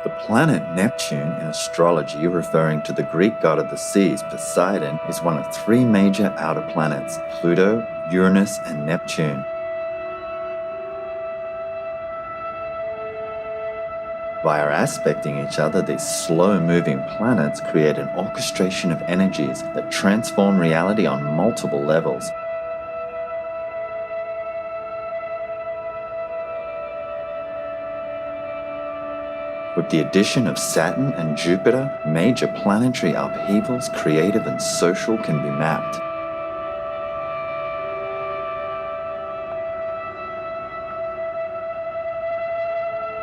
The planet Neptune in astrology, referring to the Greek god of the seas, Poseidon, is one of three major outer planets, Pluto, Uranus, and Neptune. Via aspecting each other, these slow-moving planets create an orchestration of energies that transform reality on multiple levels. With the addition of Saturn and Jupiter, major planetary upheavals, creative and social, can be mapped.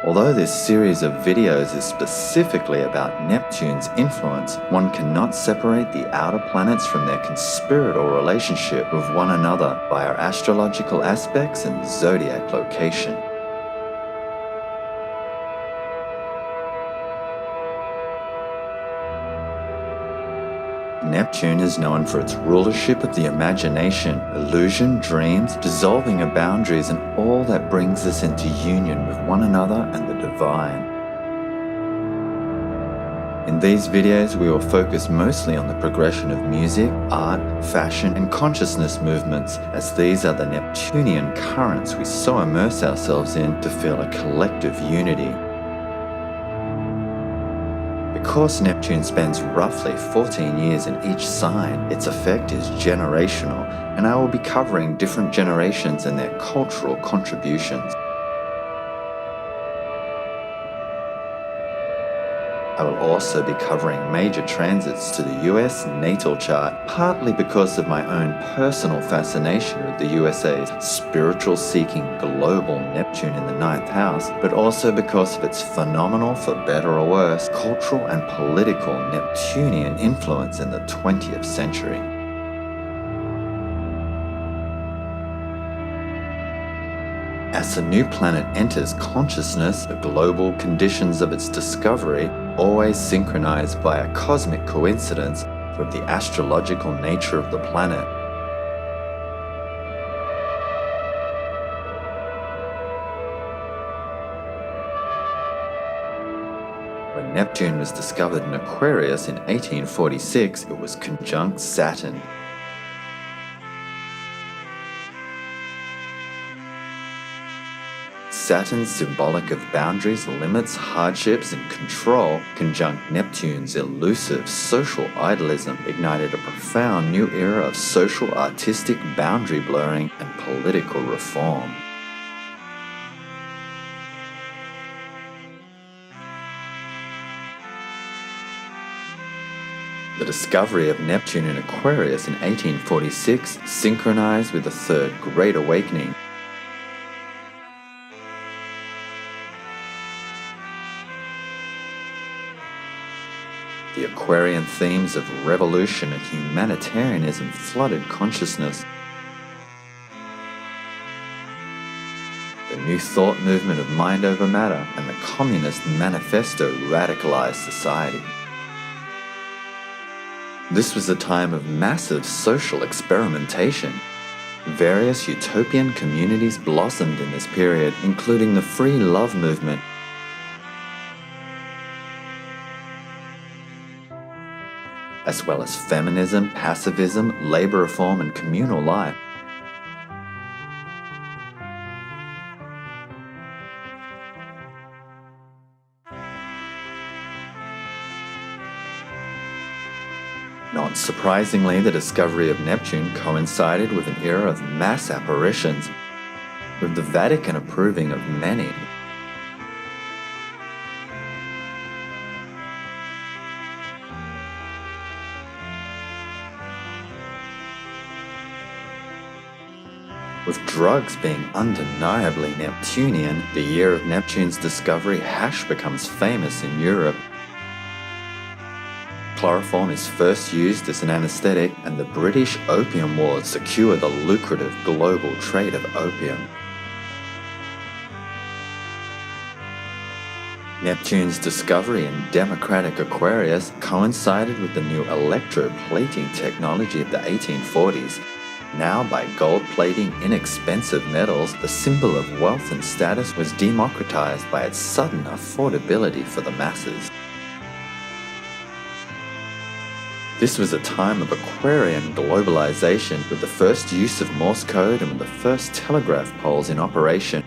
Although this series of videos is specifically about Neptune's influence, one cannot separate the outer planets from their conspiratorial relationship with one another via astrological aspects and zodiac location. Neptune is known for its rulership of the imagination, illusion, dreams, dissolving of boundaries, and all that brings us into union with one another and the divine. In these videos, we will focus mostly on the progression of music, art, fashion, and consciousness movements, as these are the Neptunian currents we so immerse ourselves in to feel a collective unity. Because Neptune spends roughly 14 years in each sign, its effect is generational, and I will be covering different generations and their cultural contributions. I will also be covering major transits to the US natal chart, partly because of my own personal fascination with the USA's spiritual-seeking global Neptune in the 9th house, but also because of its phenomenal, for better or worse, cultural and political Neptunian influence in the 20th century. As a new planet enters consciousness, the global conditions of its discovery always synchronized by a cosmic coincidence with the astrological nature of the planet. When Neptune was discovered in Aquarius in 1846, it was conjunct Saturn. Saturn, symbolic of boundaries, limits, hardships, and control, conjunct Neptune's elusive social idealism, ignited a profound new era of social, artistic boundary blurring and political reform. The discovery of Neptune in Aquarius in 1846 synchronized with the Third Great Awakening. The Aquarian themes of revolution and humanitarianism flooded consciousness. The New Thought movement of mind over matter and the Communist Manifesto radicalized society. This was a time of massive social experimentation. Various utopian communities blossomed in this period, including the free love movement, as well as feminism, pacifism, labor reform, and communal life. Not surprisingly, the discovery of Neptune coincided with an era of mass apparitions, with the Vatican approving of many. With drugs being undeniably Neptunian, the year of Neptune's discovery, hash becomes famous in Europe. Chloroform is first used as an anesthetic, and the British Opium Wars secure the lucrative global trade of opium. Neptune's discovery in democratic Aquarius coincided with the new electroplating technology of the 1840s. Now, by gold plating inexpensive metals, the symbol of wealth and status was democratized by its sudden affordability for the masses. This was a time of Aquarian globalization, with the first use of Morse code and with the first telegraph poles in operation.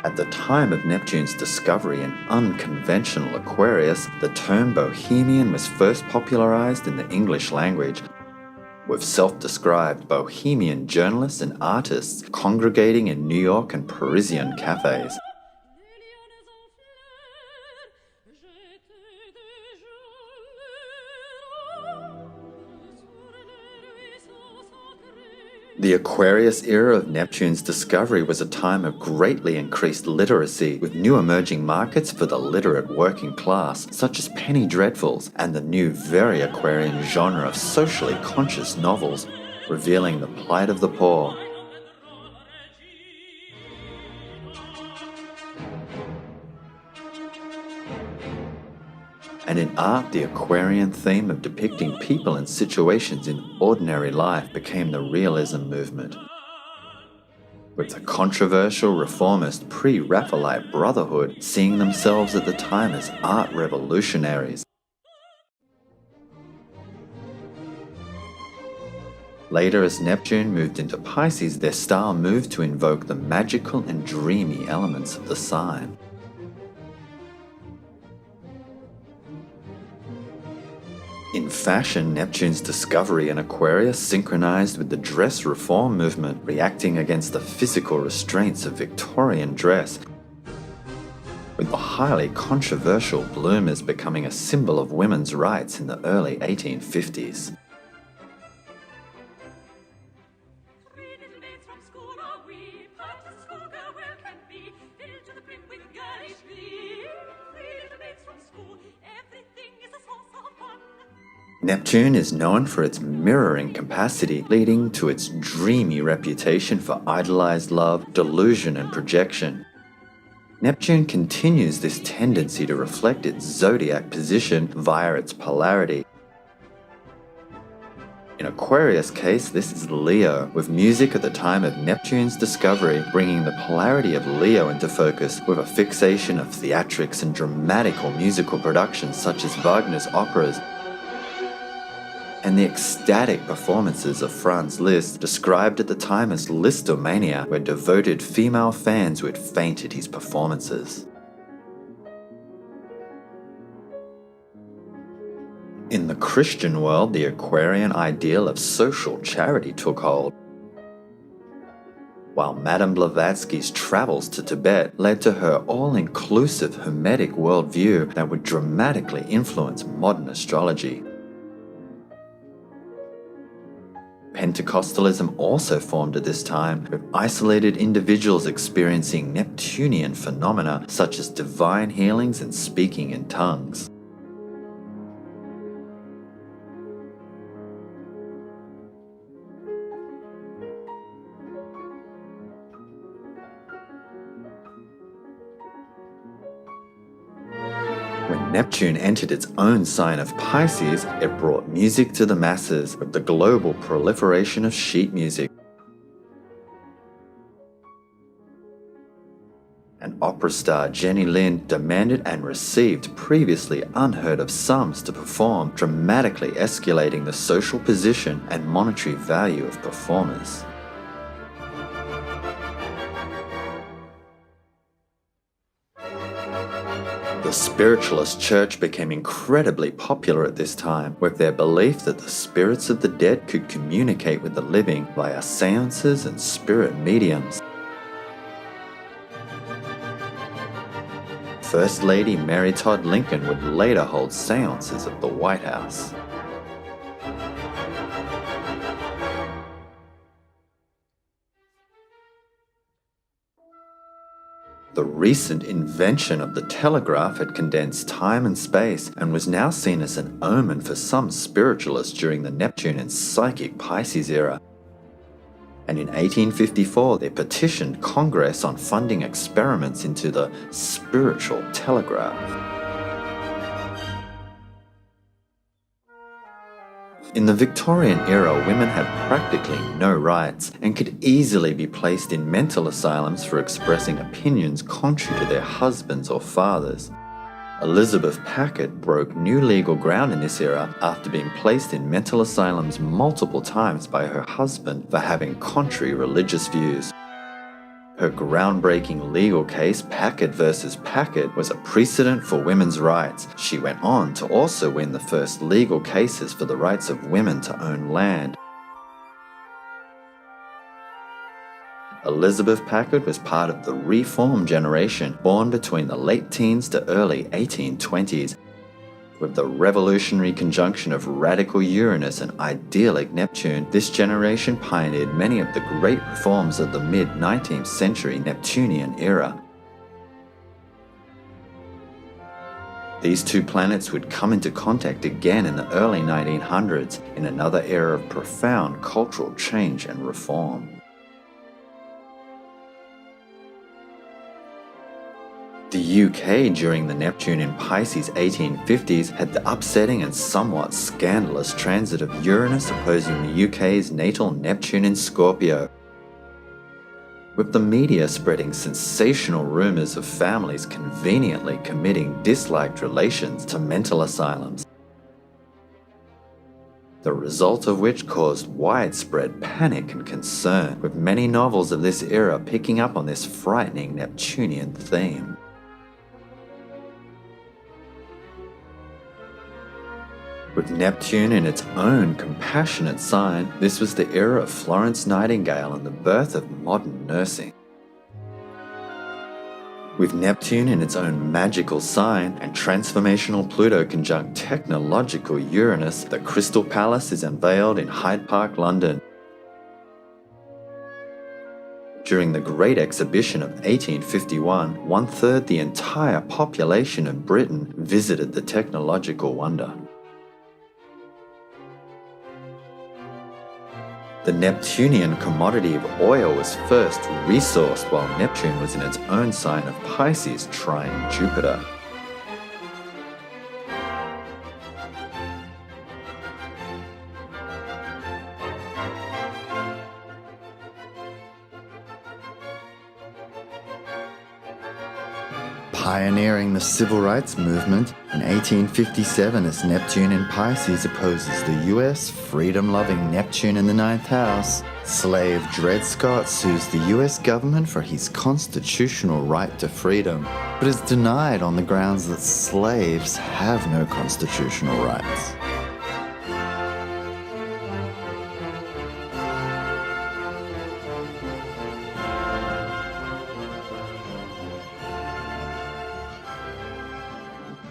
At the time of Neptune's discovery in unconventional Aquarius, the term Bohemian was first popularized in the English language, with self-described Bohemian journalists and artists congregating in New York and Parisian cafes. The Aquarius era of Neptune's discovery was a time of greatly increased literacy, with new emerging markets for the literate working class, such as penny dreadfuls and the new very Aquarian genre of socially conscious novels, revealing the plight of the poor. And in art, the Aquarian theme of depicting people and situations in ordinary life became the realism movement. With the controversial reformist pre-Raphaelite Brotherhood seeing themselves at the time as art revolutionaries. Later, as Neptune moved into Pisces, their style moved to invoke the magical and dreamy elements of the sign. In fashion, Neptune's discovery in Aquarius synchronized with the dress reform movement, reacting against the physical restraints of Victorian dress, with the highly controversial bloomers becoming a symbol of women's rights in the early 1850s. Neptune is known for its mirroring capacity, leading to its dreamy reputation for idolized love, delusion, and projection. Neptune continues this tendency to reflect its zodiac position via its polarity. In Aquarius' case, this is Leo, with music at the time of Neptune's discovery bringing the polarity of Leo into focus, with a fixation of theatrics and dramatical musical productions such as Wagner's operas, and the ecstatic performances of Franz Liszt, described at the time as Listomania, where devoted female fans would faint at his performances. In the Christian world, the Aquarian ideal of social charity took hold, while Madame Blavatsky's travels to Tibet led to her all-inclusive Hermetic worldview that would dramatically influence modern astrology. Pentecostalism also formed at this time, with isolated individuals experiencing Neptunian phenomena such as divine healings and speaking in tongues. When Neptune entered its own sign of Pisces, it brought music to the masses with the global proliferation of sheet music. And opera star Jenny Lind demanded and received previously unheard of sums to perform, dramatically escalating the social position and monetary value of performers. The spiritualist church became incredibly popular at this time, with their belief that the spirits of the dead could communicate with the living via seances and spirit mediums. First Lady Mary Todd Lincoln would later hold seances at the White House. The recent invention of the telegraph had condensed time and space and was now seen as an omen for some spiritualists during the Neptune and psychic Pisces era. And in 1854, they petitioned Congress on funding experiments into the spiritual telegraph. In the Victorian era, women had practically no rights and could easily be placed in mental asylums for expressing opinions contrary to their husbands or fathers. Elizabeth Packard broke new legal ground in this era after being placed in mental asylums multiple times by her husband for having contrary religious views. Her groundbreaking legal case, Packard versus Packard, was a precedent for women's rights. She went on to also win the first legal cases for the rights of women to own land. Elizabeth Packard was part of the Reform generation born between the late teens to early 1820s. With the revolutionary conjunction of radical Uranus and idyllic Neptune, this generation pioneered many of the great reforms of the mid-19th century Neptunian era. These two planets would come into contact again in the early 1900s in another era of profound cultural change and reform. The UK during the Neptune in Pisces 1850s had the upsetting and somewhat scandalous transit of Uranus opposing the UK's natal Neptune in Scorpio, with the media spreading sensational rumours of families conveniently committing disliked relations to mental asylums, the result of which caused widespread panic and concern, with many novels of this era picking up on this frightening Neptunian theme. With Neptune in its own compassionate sign, this was the era of Florence Nightingale and the birth of modern nursing. With Neptune in its own magical sign and transformational Pluto conjunct technological Uranus, the Crystal Palace is unveiled in Hyde Park, London. During the Great Exhibition of 1851, 1/3 the entire population of Britain visited the technological wonder. The Neptunian commodity of oil was first resourced while Neptune was in its own sign of Pisces trine Jupiter. Pioneering the civil rights movement in 1857 as Neptune in Pisces opposes the US freedom-loving Neptune in the 9th house, slave Dred Scott sues the US government for his constitutional right to freedom, but is denied on the grounds that slaves have no constitutional rights.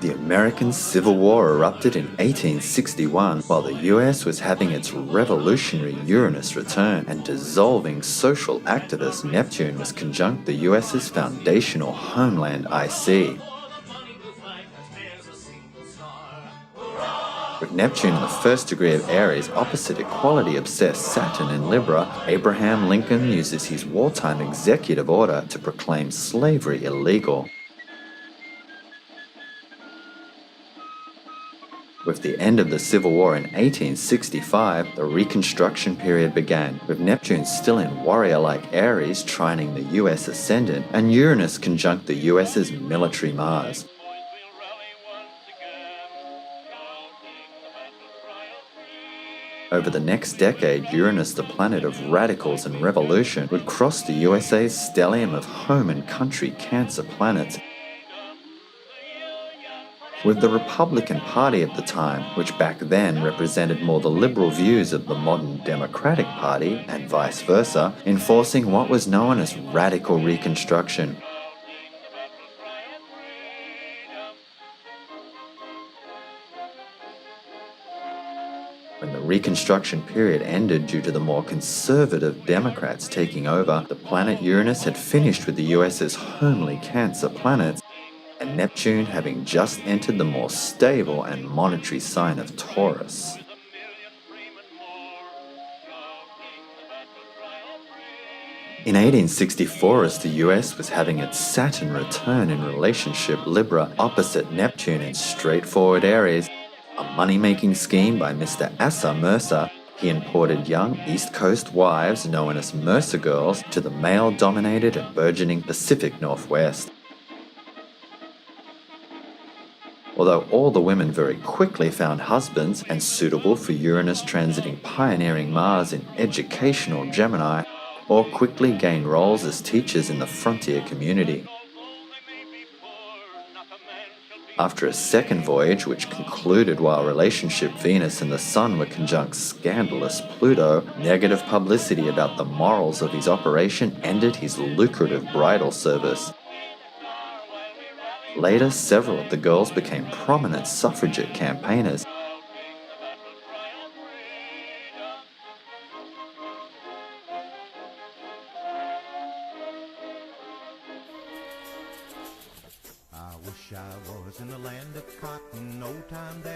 The American Civil War erupted in 1861 while the US was having its revolutionary Uranus return, and dissolving social activist Neptune was conjunct the US's foundational homeland IC. With Neptune in the first degree of Aries opposite equality-obsessed Saturn in Libra, Abraham Lincoln uses his wartime executive order to proclaim slavery illegal. With the end of the Civil War in 1865, the Reconstruction period began, with Neptune still in warrior-like Aries trining the US ascendant, and Uranus conjunct the US's military Mars. Over the next decade, Uranus, the planet of radicals and revolution, would cross the USA's stellium of home and country Cancer planets. With the Republican Party of the time, which back then represented more the liberal views of the modern Democratic Party, and vice versa, enforcing what was known as radical Reconstruction. When the Reconstruction period ended due to the more conservative Democrats taking over, the planet Uranus had finished with the US's homely Cancer planets, and Neptune having just entered the more stable and monetary sign of Taurus. In 1864, as the US was having its Saturn return in relationship Libra opposite Neptune in straightforward Aries, a money-making scheme by Mr. Asa Mercer, he imported young East Coast wives known as Mercer girls to the male-dominated and burgeoning Pacific Northwest. Although all the women very quickly found husbands and suitable for Uranus transiting pioneering Mars in educational Gemini, or quickly gained roles as teachers in the frontier community. After a second voyage, which concluded while relationship Venus and the Sun were conjunct scandalous Pluto, negative publicity about the morals of his operation ended his lucrative bridal service. Later, several of the girls became prominent suffragette campaigners.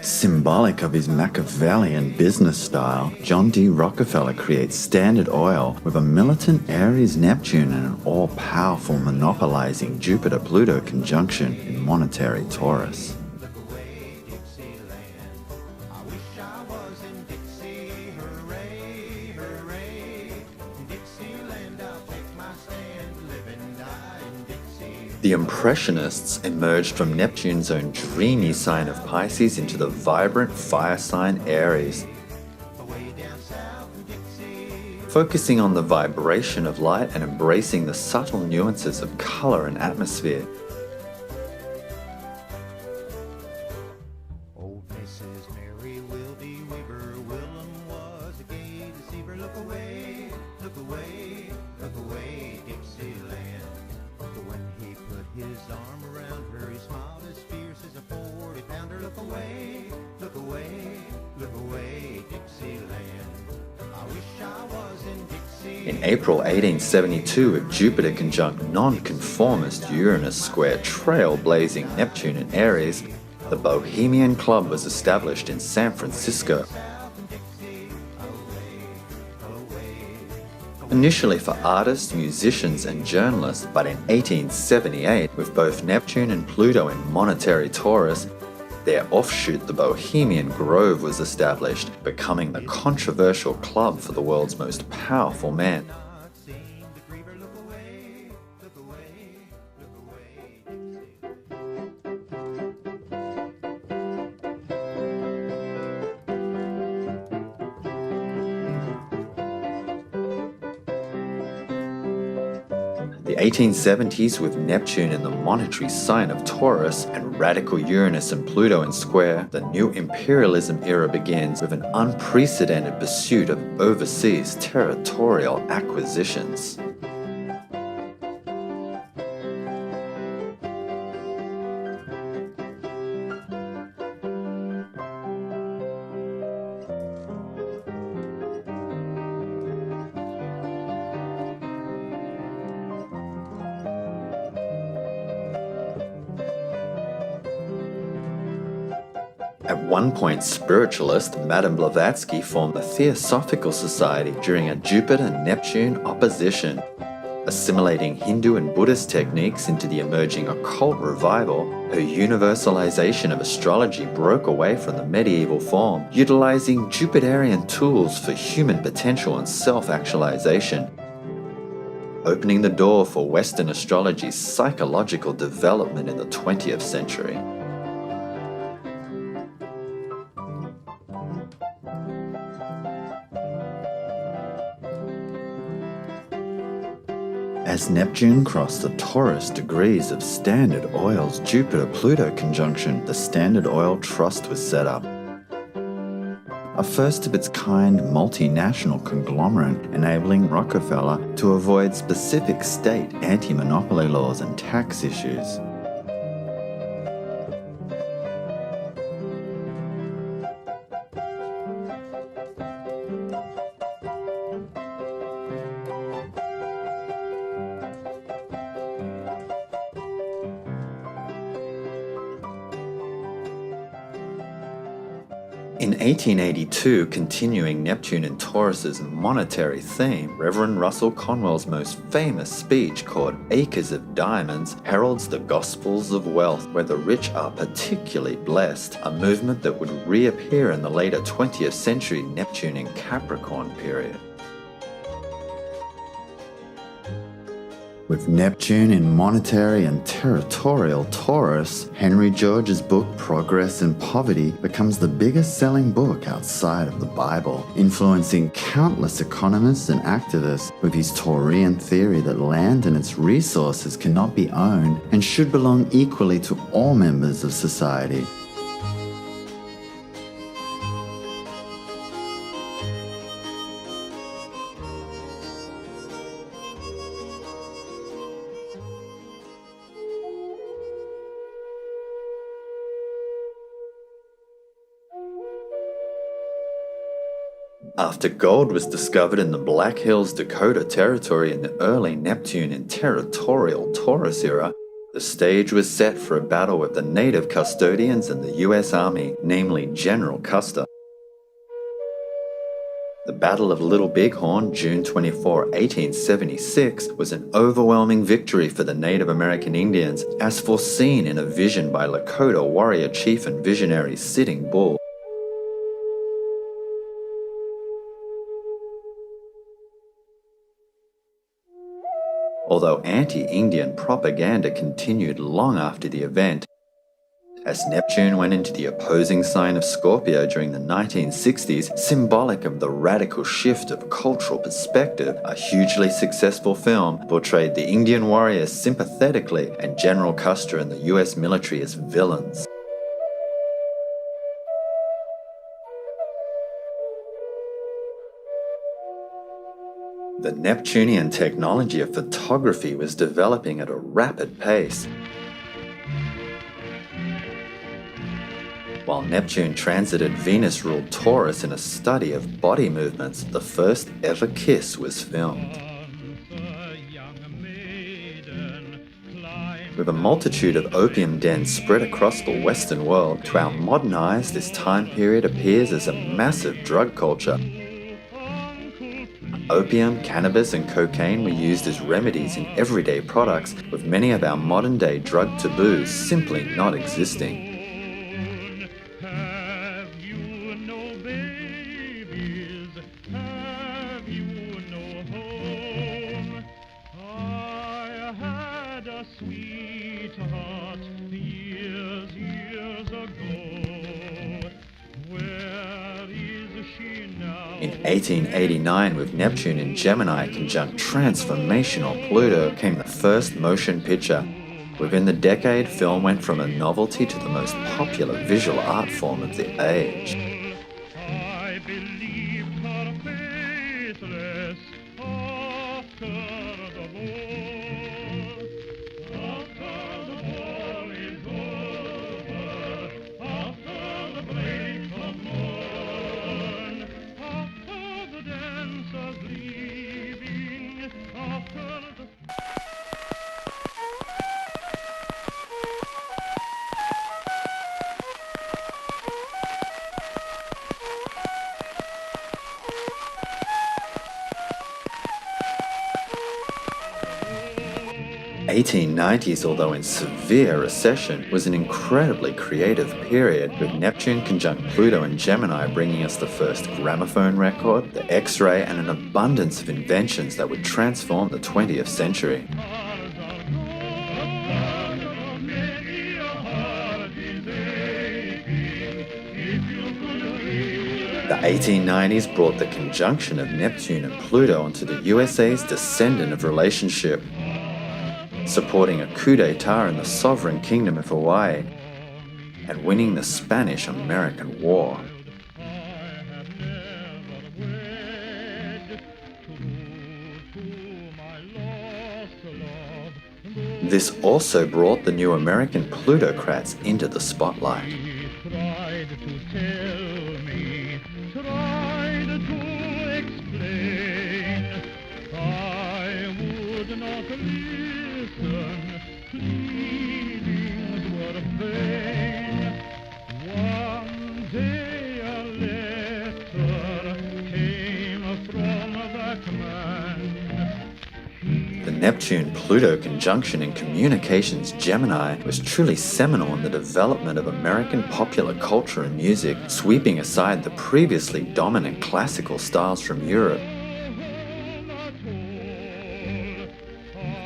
Symbolic of his Machiavellian business style, John D. Rockefeller creates Standard Oil with a militant Aries Neptune and an all-powerful monopolizing Jupiter-Pluto conjunction in monetary Taurus. The Impressionists emerged from Neptune's own dreamy sign of Pisces into the vibrant fire sign Aries. Focusing on the vibration of light and embracing the subtle nuances of color and atmosphere. Old Mrs. Mary Wildy Weaver Willem was a gay deceiver. Look away, look away, look away, Dixieland. But when he put his arm around her, he smiled as fierce as a 40-pounder. Look away, look away, look away, Dixieland. I wish I was in Dixie. In April 1872, with Jupiter conjunct nonconformist Uranus square trailblazing Neptune in Aries, the Bohemian Club was established in San Francisco. Initially for artists, musicians, and journalists, but in 1878, with both Neptune and Pluto in monetary Taurus, their offshoot, the Bohemian Grove, was established, becoming the controversial club for the world's most powerful men. The 1870s, with Neptune in the monetary sign of Taurus and radical Uranus and Pluto in square, the new imperialism era begins with an unprecedented pursuit of overseas territorial acquisitions. At one point, spiritualist Madame Blavatsky formed the Theosophical Society during a Jupiter-Neptune opposition. Assimilating Hindu and Buddhist techniques into the emerging occult revival, her universalization of astrology broke away from the medieval form, utilizing Jupiterian tools for human potential and self-actualization, opening the door for Western astrology's psychological development in the 20th century. As Neptune crossed the Taurus degrees of Standard Oil's Jupiter-Pluto conjunction, the Standard Oil Trust was set up. A first-of-its-kind multinational conglomerate enabling Rockefeller to avoid specific state anti-monopoly laws and tax issues. In 1882, continuing Neptune and Taurus's monetary theme, Reverend Russell Conwell's most famous speech, called Acres of Diamonds, heralds the Gospels of Wealth, where the rich are particularly blessed, a movement that would reappear in the later 20th century Neptune and Capricorn period. With Neptune in monetary and territorial Taurus, Henry George's book Progress in Poverty becomes the biggest selling book outside of the Bible, influencing countless economists and activists with his Taurian theory that land and its resources cannot be owned and should belong equally to all members of society. After gold was discovered in the Black Hills, Dakota Territory in the early Neptune and territorial Taurus era, the stage was set for a battle with the native custodians and the U.S. Army, namely General Custer. The Battle of Little Bighorn, June 24, 1876, was an overwhelming victory for the Native American Indians, as foreseen in a vision by Lakota warrior chief and visionary Sitting Bull. Although anti-Indian propaganda continued long after the event, as Neptune went into the opposing sign of Scorpio during the 1960s, symbolic of the radical shift of cultural perspective, a hugely successful film portrayed the Indian warriors sympathetically and General Custer and the US military as villains. The Neptunian technology of photography was developing at a rapid pace. While Neptune transited Venus-ruled Taurus in a study of body movements, the first ever kiss was filmed. With a multitude of opium dens spread across the Western world, to our modern eyes, this time period appears as a massive drug culture. Opium, cannabis, and cocaine were used as remedies in everyday products, with many of our modern-day drug taboos simply not existing. In 1889, with Neptune in Gemini conjunct transformational Pluto, came the first motion picture. Within the decade, film went from a novelty to the most popular visual art form of the age. The 1890s, although in severe recession, was an incredibly creative period, with Neptune conjunct Pluto and Gemini bringing us the first gramophone record, the X-ray, and an abundance of inventions that would transform the 20th century. The 1890s brought the conjunction of Neptune and Pluto onto the USA's descendant relationship, supporting a coup d'etat in the sovereign kingdom of Hawaii, and winning the Spanish-American War. This also brought the new American plutocrats into the spotlight. Neptune-Pluto conjunction in communications Gemini was truly seminal in the development of American popular culture and music, sweeping aside the previously dominant classical styles from Europe.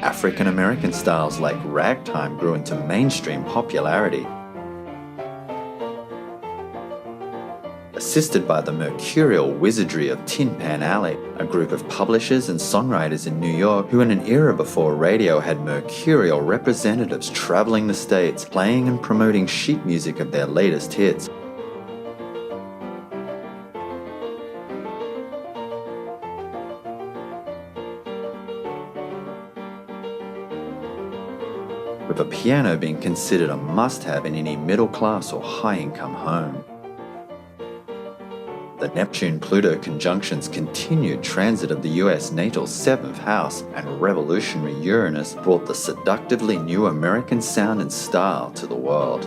African American styles like ragtime grew into mainstream popularity. Assisted by the mercurial wizardry of Tin Pan Alley, a group of publishers and songwriters in New York who in an era before radio had mercurial representatives traveling the states, playing and promoting sheet music of their latest hits. With a piano being considered a must-have in any middle-class or high-income home. The Neptune-Pluto conjunction's continued transit of the US natal 7th house and revolutionary Uranus brought the seductively new American sound and style to the world.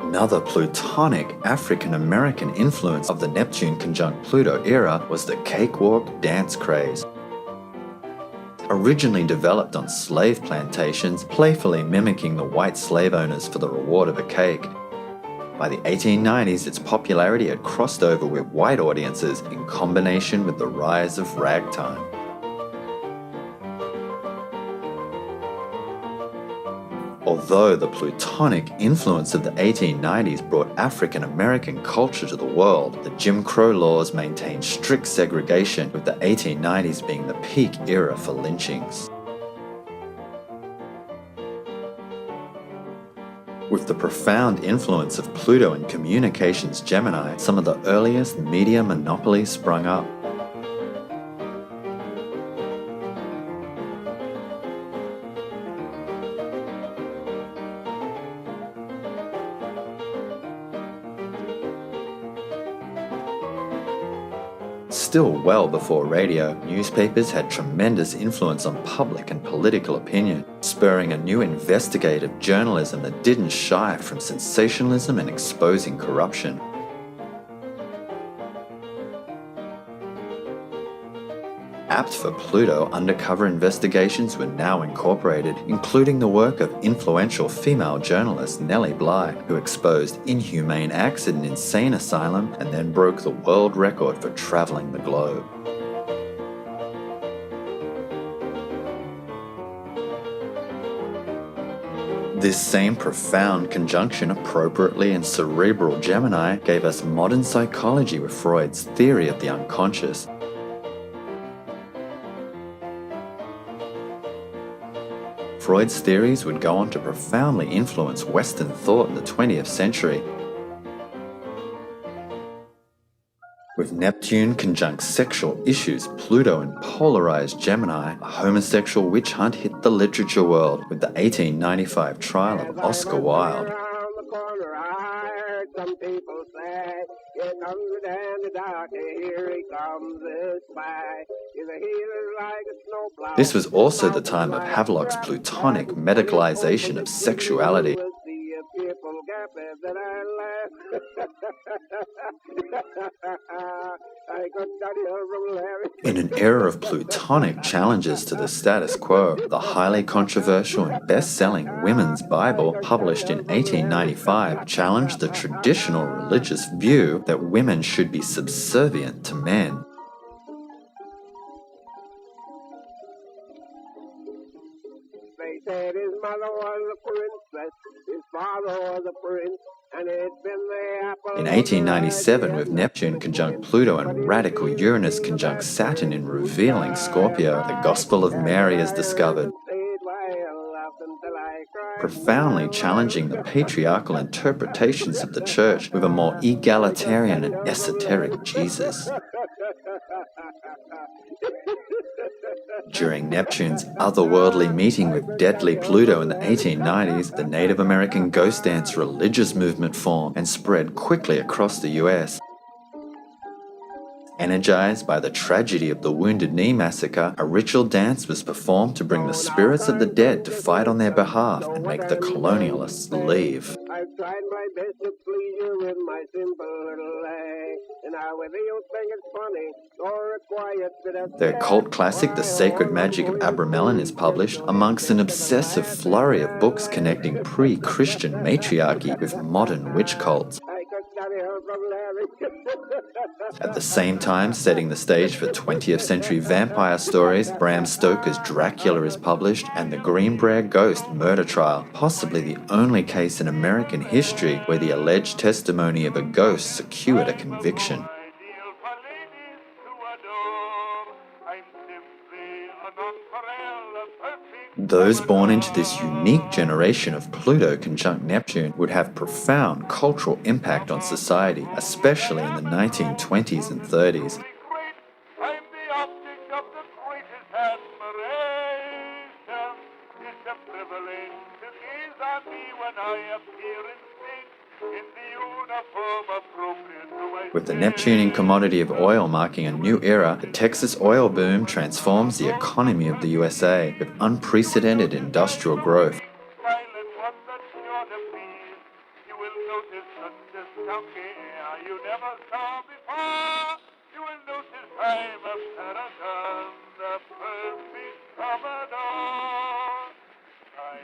Another plutonic African-American influence of the Neptune-conjunct-Pluto era was the cakewalk dance craze. Originally developed on slave plantations, playfully mimicking the white slave owners for the reward of a cake. By the 1890s, its popularity had crossed over with white audiences in combination with the rise of ragtime. Although the plutonic influence of the 1890s brought African American culture to the world, the Jim Crow laws maintained strict segregation, with the 1890s being the peak era for lynchings. With the profound influence of Pluto in communications Gemini, some of the earliest media monopolies sprung up. Still well before radio, newspapers had tremendous influence on public and political opinion, spurring a new investigative journalism that didn't shy from sensationalism and exposing corruption. Apt for Pluto, undercover investigations were now incorporated, including the work of influential female journalist Nellie Bly, who exposed inhumane acts at an insane asylum and then broke the world record for traveling the globe. This same profound conjunction appropriately in cerebral Gemini gave us modern psychology with Freud's theory of the unconscious. Freud's theories would go on to profoundly influence Western thought in the 20th century. With Neptune conjunct sexual issues, Pluto in polarized Gemini, a homosexual witch hunt hit the literature world with the 1895 trial of Oscar Wilde. Some people say, here comes the dandy darky, here he comes the spy. He's a healer like a snowplow. This was also the time of Havelock's plutonic medicalization of sexuality. In an era of plutonic challenges to the status quo, the highly controversial and best-selling Women's Bible, published in 1895, challenged the traditional religious view that women should be subservient to men. They said his mother was a princess, his father was a prince, and it's been the apple. In 1897, with Neptune conjunct Pluto and radical Uranus conjunct Saturn in revealing Scorpio, the Gospel of Mary is discovered, profoundly challenging the patriarchal interpretations of the Church with a more egalitarian and esoteric Jesus. During Neptune's otherworldly meeting with deadly Pluto in the 1890s, the Native American ghost dance religious movement formed and spread quickly across the US. Energized by the tragedy of the Wounded Knee massacre, a ritual dance was performed to bring the spirits of the dead to fight on their behalf and make the colonialists leave. I've tried my best to please you with my simple little lay, and I whether you think it's funny or a quiet bit of Their chat, cult classic, The Sacred Magic of Abramelin, is published amongst an obsessive flurry of books connecting pre-Christian matriarchy with modern witch cults. I could study her from Larry. At the same time, setting the stage for 20th century vampire stories, Bram Stoker's Dracula is published, and the Greenbrier Ghost murder trial, possibly the only case in American history where the alleged testimony of a ghost secured a conviction. Those born into this unique generation of Pluto conjunct Neptune would have profound cultural impact on society, especially in the 1920s and 30s. With the Neptunian commodity of oil marking a new era, the Texas oil boom transforms the economy of the USA with unprecedented industrial growth.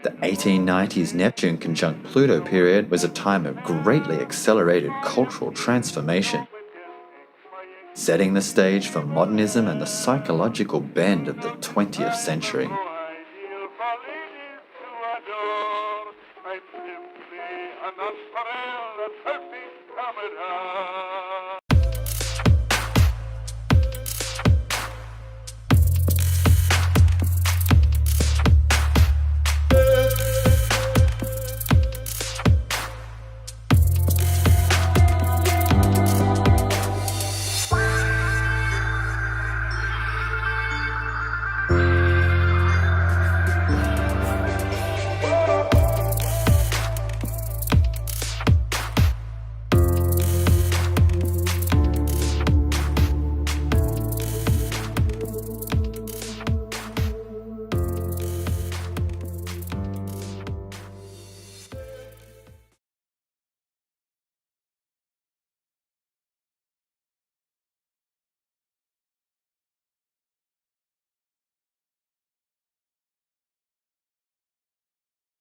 The 1890s Neptune conjunct Pluto period was a time of greatly accelerated cultural transformation, setting the stage for modernism and the psychological bend of the 20th century. I'm simply an umbrella, perfect commodore.